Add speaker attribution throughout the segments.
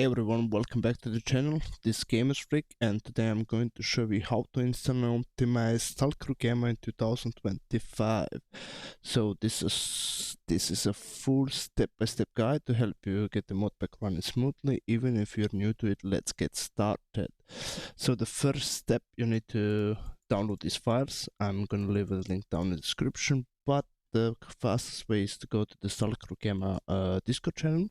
Speaker 1: Hey everyone, welcome back to the channel. This is GamersFreak, and today I'm going to show you how to install and optimize STALKER Gamma in 2025. So this is a full step-by-step guide to help you get the modpack running smoothly, even if you're new to it. Let's get started. So the first step, you need to download these files. I'm going to leave a link down in the description, but the fastest way is to go to the STALKER Gamma Discord channel.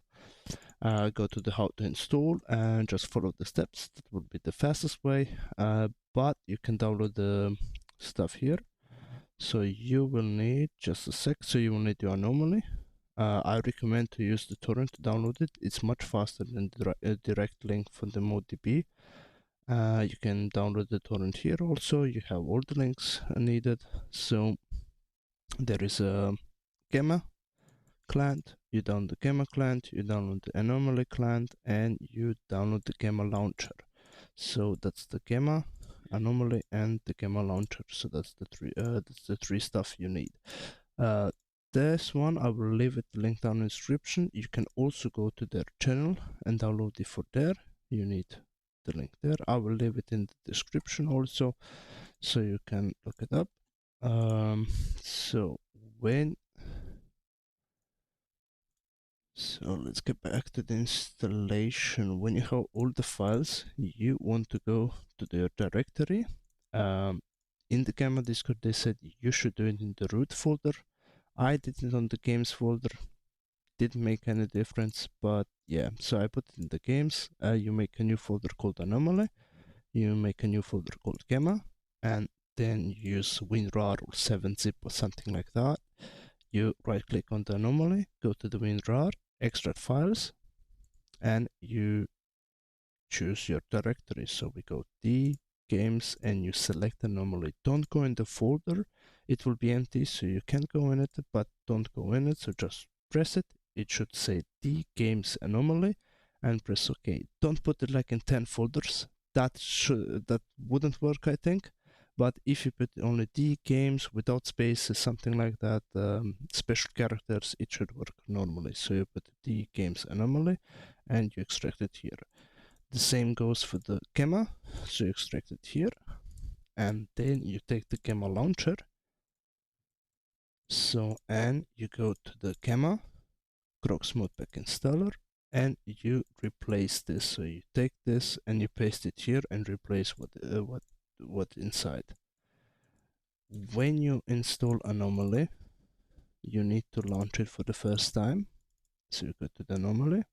Speaker 1: Go to the how to install and just follow the steps. That would be the fastest way, but you can download the stuff here. So you will need just a sec. So you will need your Anomaly. I recommend to use the torrent to download it. It's much faster than the direct link from the ModDB. You can download the torrent here also. You have all the links needed. So there is a Gamma client, you download the Gamma client, you download the Anomaly client, and you download the Gamma launcher. So that's the Gamma, Anomaly, and the Gamma launcher. So that's the three stuff you need. This one I will leave it link down in the description. You can also go to their channel and download it for there. You need the link there. I will leave it in the description also, so you can look it up. So let's get back to the installation. When you have all the files, you want to go to their directory. In the Gamma Discord, they said you should do it in the root folder. I did it on the games folder. Didn't make any difference, but yeah, so I put it in the games. You make a new folder called Anomaly. You make a new folder called Gamma, and then use WinRAR or 7-zip or something like that. You right click on the Anomaly, go to the WinRAR, extract files, and you choose your directory. So we go D, games, and you select Anomaly. Don't go in the folder, it will be empty, so you can go in it, but don't go in it, so just press it. It should say D, games, Anomaly, and press OK. Don't put it like in 10 folders. That wouldn't work, I think. But if you put only D, games, without spaces, something like that, special characters, it should work normally. So you put D, games, Anomaly, and you extract it here. The same goes for the Gamma, so you extract it here, and then you take the Gamma launcher. So, and you go to the Gamma, Crocs Modpack installer, and you replace this. So you take this and you paste it here and replace what inside. When you install Anomaly, you need to launch it for the first time. So you go to the Anomaly,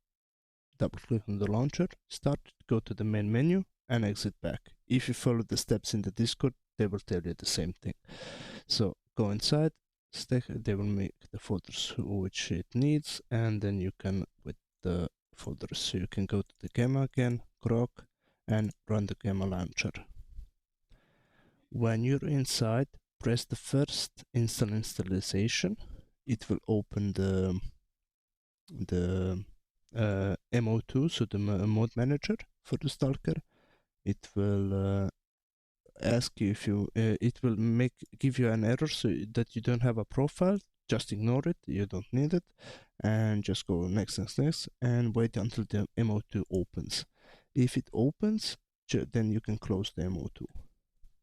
Speaker 1: double click on the launcher, start, go to the main menu, and exit back. If you follow the steps in the Discord, they will tell you the same thing. So go inside, they will make the folders which it needs, and then you can with the folders. So you can go to the Gamma again, Croc, and run the Gamma launcher. When you're inside, press the first installation. It will open the MO2, so the mode manager for the Stalker. It will ask you if you it will give you an error so that you don't have a profile. Just ignore it, you don't need it, and just go next, and wait until the MO2 opens. If it opens, then you can close the MO2.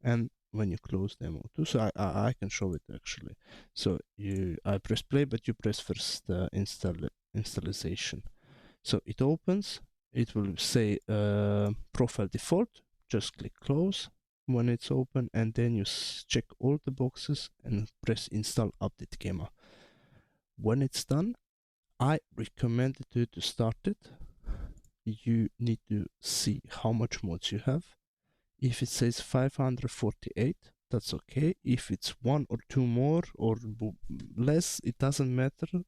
Speaker 1: And when you close the MO2, so I can show it actually. So I press play, but you press first installation. So it opens, it will say profile default, just click close when it's open, and then you check all the boxes and press install update Gamma. When it's done, I recommend you to start it. You need to see how much mods you have. If it says 548, that's okay. If it's one or two more or less, it doesn't matter.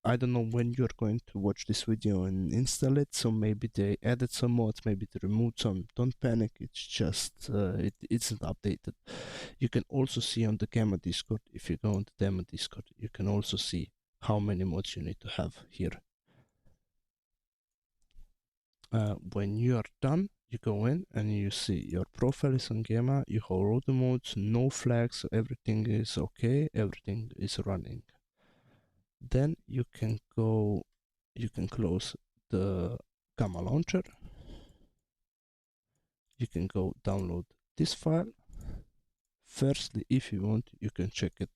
Speaker 1: I don't know when you're going to watch this video and install it, so maybe they added some mods, maybe they removed some. Don't panic, it's just it isn't updated. You can also see on the Gamma Discord, if you go on the Gamma Discord, you can also see how many mods you need to have here. When you are done, you go in and you see your profile is on Gamma, you have all the modes, no flags, so everything is okay, everything is running. Then you can close the Gamma Launcher. You can go download this file. Firstly, if you want, you can check it.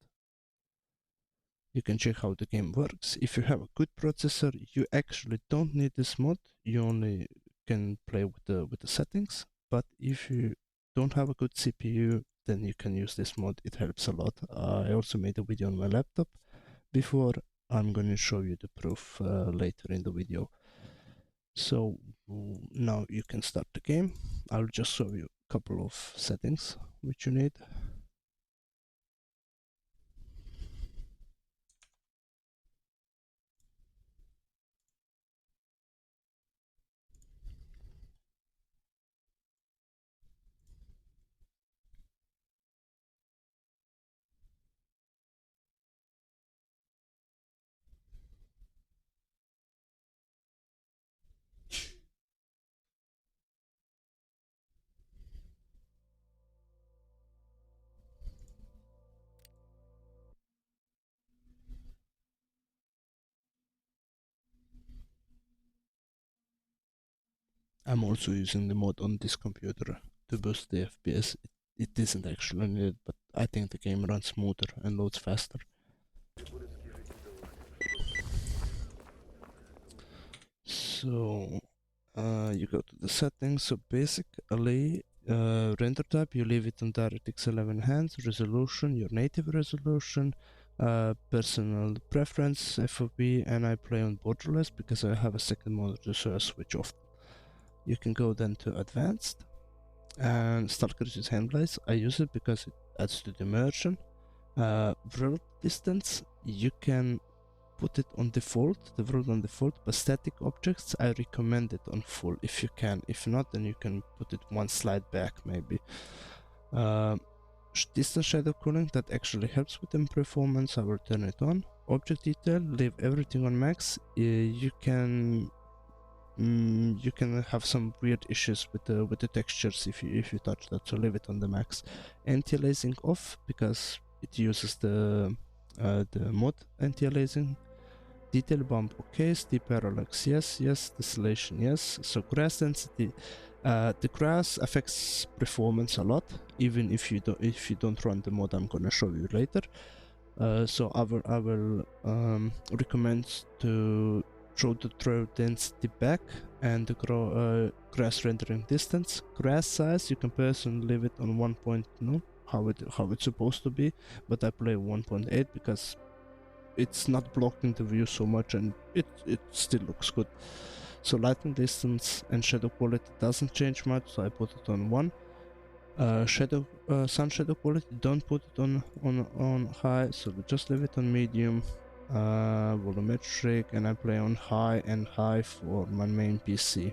Speaker 1: You can check how the game works. If you have a good processor, you actually don't need this mod. You only can play with the settings. But if you don't have a good CPU, then you can use this mod. It helps a lot. I also made a video on my laptop before. I'm going to show you the proof later in the video. So now you can start the game. I'll just show you a couple of settings which you need. I'm also using the mod on this computer to boost the FPS. It isn't actually needed, but I think the game runs smoother and loads faster. So you go to the settings. So basically, render type, you leave it on DirectX 11 enhanced, resolution, your native resolution, personal preference, FOV, and I play on borderless because I have a second monitor, so I switch off. You can go then to advanced, and STALKER is handlights. I use it because it adds to the immersion. World distance, you can put it on default, the world on default, but static objects, I recommend it on full if you can. If not, then you can put it one slide back maybe. Distance shadow cooling, that actually helps with the performance. I will turn it on. Object detail, leave everything on max. You can have some weird issues with the textures if you touch that, so leave it on the max. Anti-aliasing off because it uses the mod anti-aliasing. Detail bump, okay. Steep parallax, yes. Distillation, yes. So grass density, the grass affects performance a lot, even if you don't run the mod I'm gonna show you later. So I will recommend to throw the throw density back and the grass rendering distance. Grass size, you can personally leave it on 1.0, how it's supposed to be, but I play 1.8 because it's not blocking the view so much and it still looks good. So lighting distance and shadow quality doesn't change much, so I put it on 1. Sun shadow quality, don't put it on high, so just leave it on medium. Volumetric, and I play on high and high for my main PC.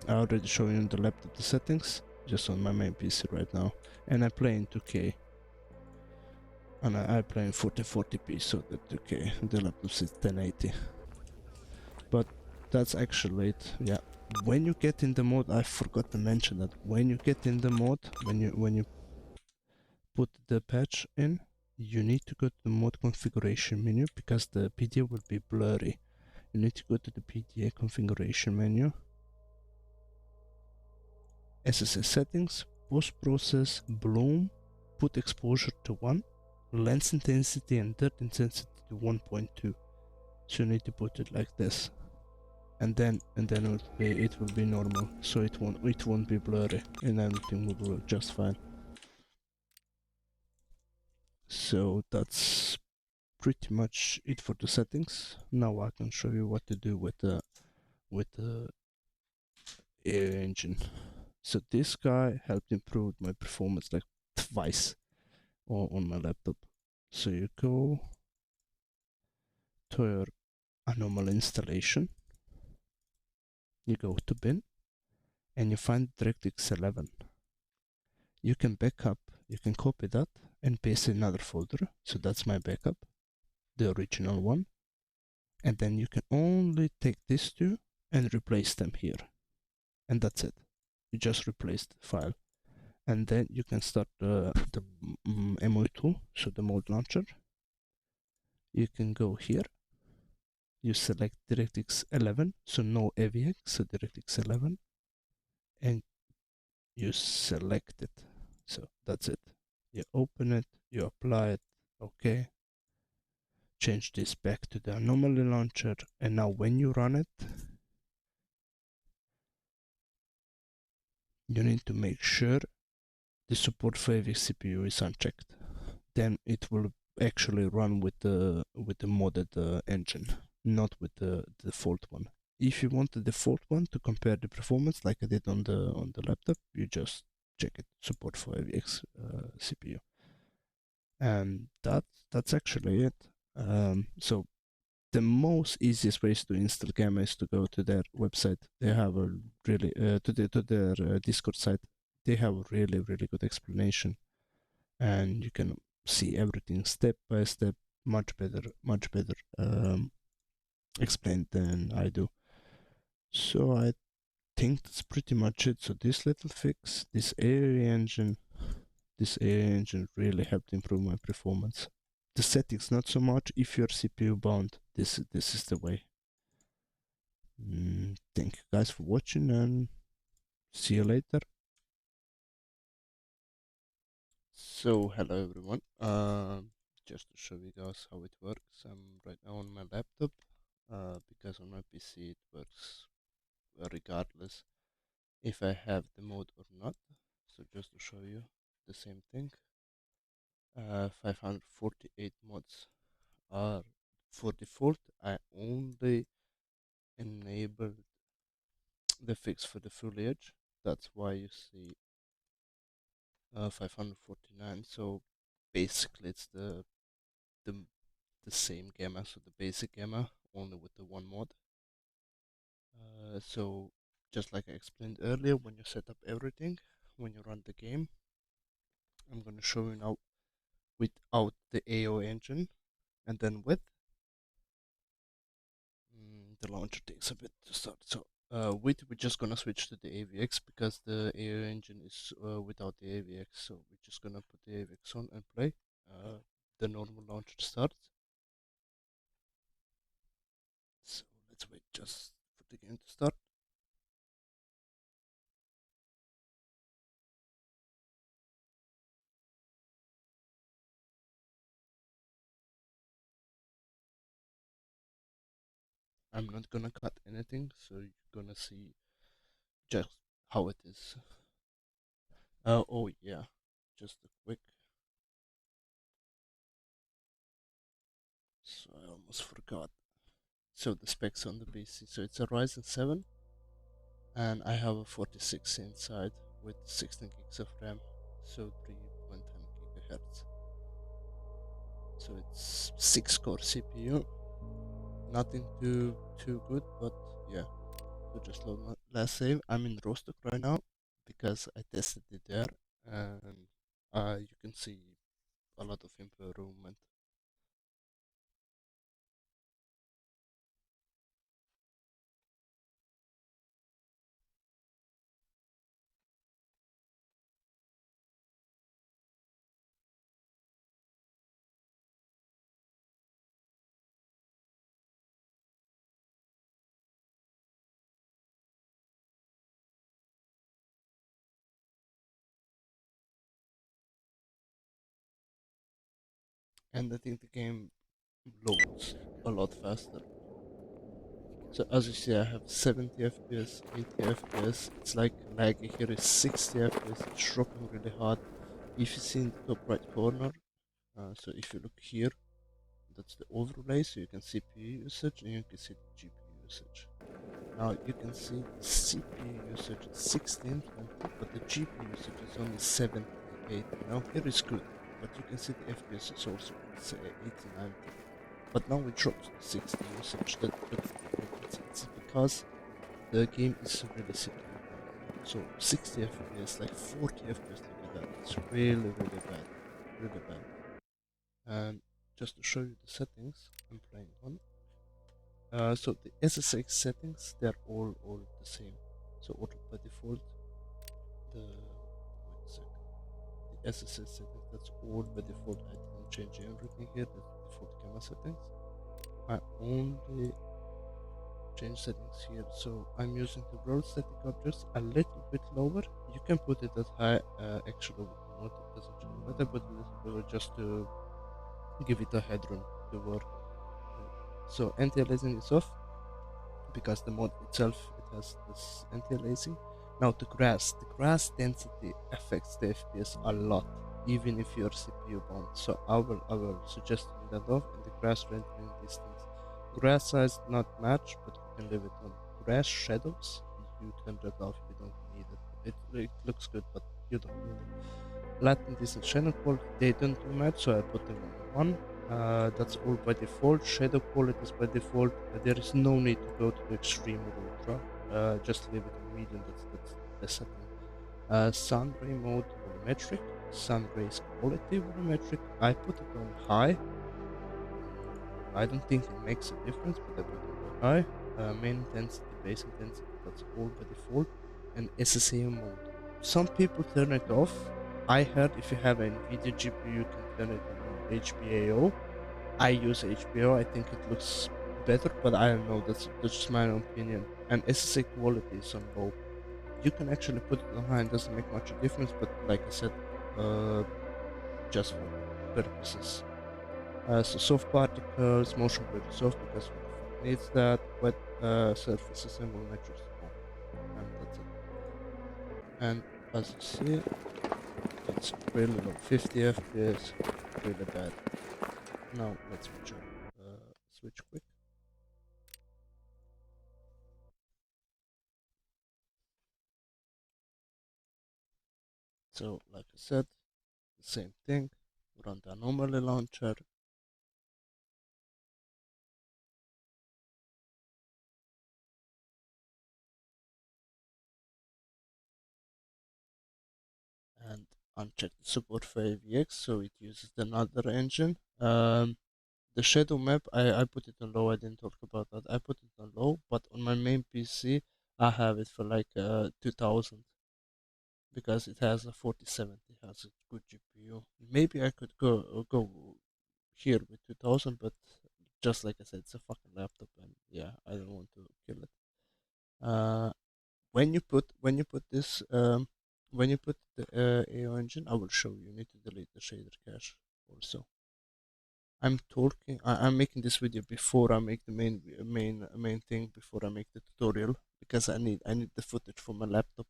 Speaker 1: I already showed you on the laptop the settings, just on my main PC right now, and I play in 2K. And I play in 1440p, so that 2K, the laptop is 1080. But that's actually it. Yeah, when you get in the mode, I forgot to mention that when you get in the mode, when you put the patch in, you need to go to the mode configuration menu because the PDA will be blurry. You need to go to the PDA configuration menu, SSS settings, post process, bloom, put exposure to 1, lens intensity and dirt intensity to 1.2. So you need to put it like this, and then it will be normal, so it won't be blurry, and everything will work just fine. So that's pretty much it for the settings. Now I can show you what to do with the AI engine. So this guy helped improve my performance like twice on my laptop. So you go to your Anomaly installation, you go to bin, and you find DirectX 11. You can backup, you can copy that and paste in another folder. So that's my backup, the original one. And then you can only take these two and replace them here. And that's it. You just replace the file. And then you can start the MOE tool, so the mode launcher. You can go here, you select DirectX 11, so no AVX, so DirectX 11, and you select it. So that's it. You open it, you apply it, okay. Change this back to the Anomaly launcher, and now when you run it, you need to make sure the support for AVX CPU is unchecked. Then it will actually run with the modded engine, not with the default one. If you want the default one to compare the performance, like I did on the laptop, you just check it, support for AVX CPU, and that's actually it. So the most easiest ways to install Gamma is to go to their website. They have a really to their Discord site. They have a really good explanation, and you can see everything step by step, much better explained than I do. So I think that's pretty much it. So this little fix, this AOE engine really helped improve my performance. The settings not so much. If you're CPU bound, this is the way. Thank you guys for watching, and see you later. So hello everyone. Just to show you guys how it works, I'm right now on my laptop. Because on my PC it works regardless if I have the mode or not. So just to show you the same thing. 548 mods are for default. I only enabled the fix for the foliage. That's why you see 549. So basically it's the the same gamma, so the basic gamma, only with the one mod. So just like I explained earlier, when you set up everything, when you run the game, I'm gonna show you now without the AO engine, and then with. The launcher takes a bit to start. So with, we're just gonna switch to the AVX because the AO engine is without the AVX. So we're just gonna put the AVX on and play. The normal launcher starts. So let's wait just for the game to start. I'm not gonna cut anything, so you're gonna see just how it is. Oh yeah, just a quick. So I almost forgot. So the specs on the PC. So it's a Ryzen 7, and I have a 46 inside with 16 gigs of RAM, so 3.10 gigahertz. So it's 6-core CPU. Nothing too good, but yeah. So just load my last save. I'm in Rostock right now because I tested it there, and you can see a lot of improvement. And I think the game loads a lot faster. So as you see, I have 70 FPS, 80 FPS. It's like laggy here is 60 FPS. It's dropping really hard. If you see in the top right corner, so if you look here, that's the overlay. So you can see CPU usage and you can see the GPU usage. Now you can see the CPU usage is 1620, but the GPU usage is only 7080. Now here is good, but you can see the FPS is also say 8090. But now it drops to 60 usage. It's because the game is really CPU bound. So 60 FPS, like 40 FPS, look at that. It's really bad, really bad. And just to show you the settings I'm playing on. So the SSX settings, they're all the same. So auto by default, wait a second. The SSX settings, that's all by default. I didn't change everything here. That's the default camera settings. I only change settings here. So I'm using the world static objects a little bit lower. You can put it at high, actually with the mode it doesn't change, but I put it a little lower just to give it a headroom to work. So anti-aliasing is off because the mod itself it has this anti-aliasing. Now the grass density affects the FPS a lot, even if you're CPU bound. So I will suggest turning that off, and the grass rendering distance. Grass size not match, but we can leave it on. Grass shadows, you turn that off if you don't need it. It looks good, but you don't need it. Latency and channel quality, they don't do much, so I put them on 1. That's all by default. Shadow quality is by default. There is no need to go to the extreme or ultra. Just leave it on medium. That's the setting. Sun ray mode volumetric. Sun rays quality volumetric. I put it on high. I don't think it makes a difference, but I put it on high. Main intensity, base intensity. That's all by default. And SSA mode. Some people turn it off. I heard if you have an NVIDIA GPU, you can turn it on HBAO. I use HBO. I think it looks better, but I don't know. That's just my own opinion. And SSA quality is on low. You can actually put it on high. It doesn't make much of a difference, but like I said, just for purposes. So soft particles, motion blur is off because what the fuck needs that. Wet surfaces and volumetrics on, and that's it. And as you see, it's really low, 50 FPS, really bad. Now let's switch on. Switch quick. So like I said, the same thing. Run the Anomaly launcher. And uncheck the support for AVX, so it uses another engine. The shadow map, I put it on low. I didn't talk about that. I put it on low, but on my main PC, I have it for like 2000 because it has a 4070, has a good GPU. Maybe I could go here with 2000, but just like I said, it's a fucking laptop, and yeah, I don't want to kill it. Uh, when you put this when you put the AO engine, I will show you. You need to delete the shader cache also. I'm making this video before I make the main thing, before I make the tutorial, because I need the footage for my laptop.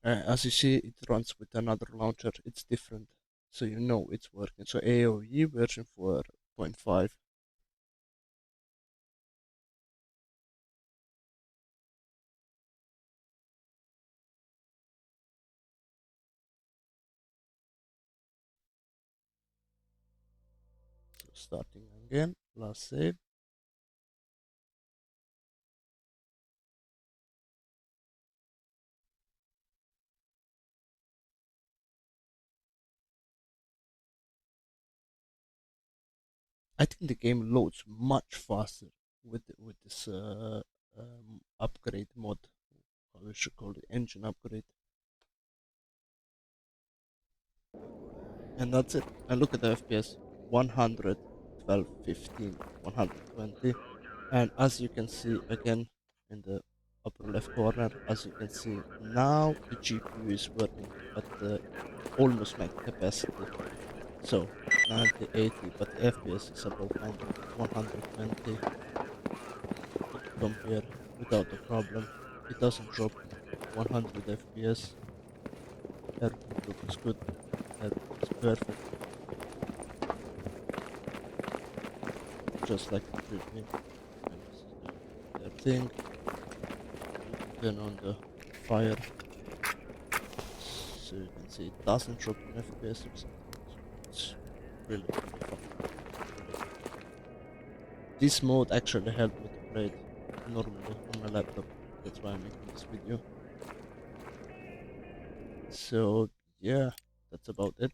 Speaker 1: As you see, it runs with another launcher. It's different, so you know it's working. So AOE version 4.5. So starting again, last save. I think the game loads much faster with this upgrade mod. How we should call it, engine upgrade. And that's it. And look at the FPS, 100, 12, 15, 120. And as you can see again in the upper left corner, as you can see now, the GPU is working at the almost max capacity. So 90, 80, but the FPS is above 100, 120. You can compare without a problem. It doesn't drop. 100 FPS. Everything looks good. Everything is perfect, just like it should be. And this is the thing. You can turn on the fire, so you can see it doesn't drop in FPS or something. So it's really, really fucking good. Really good. This mode actually helped me to play it normally on my laptop. That's why I'm making this video. So yeah, that's about it.